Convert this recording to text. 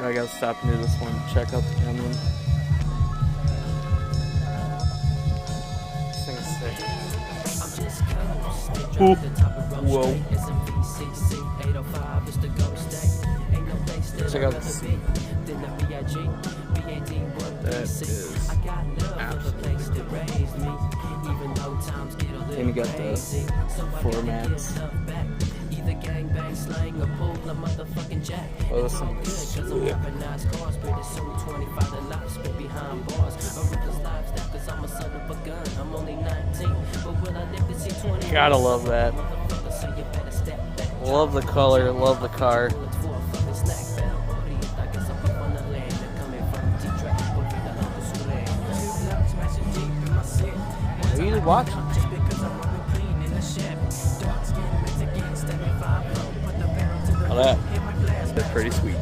I gotta stop and do this one. Check out the emblem. This thing's sick. Ooh. Whoa. Check out the seat. That is absolutely. And you got the floor mats. Oh, this thing is sick. Gotta love that. Love the color, love the car. What are you watching? Oh, that's pretty sweet.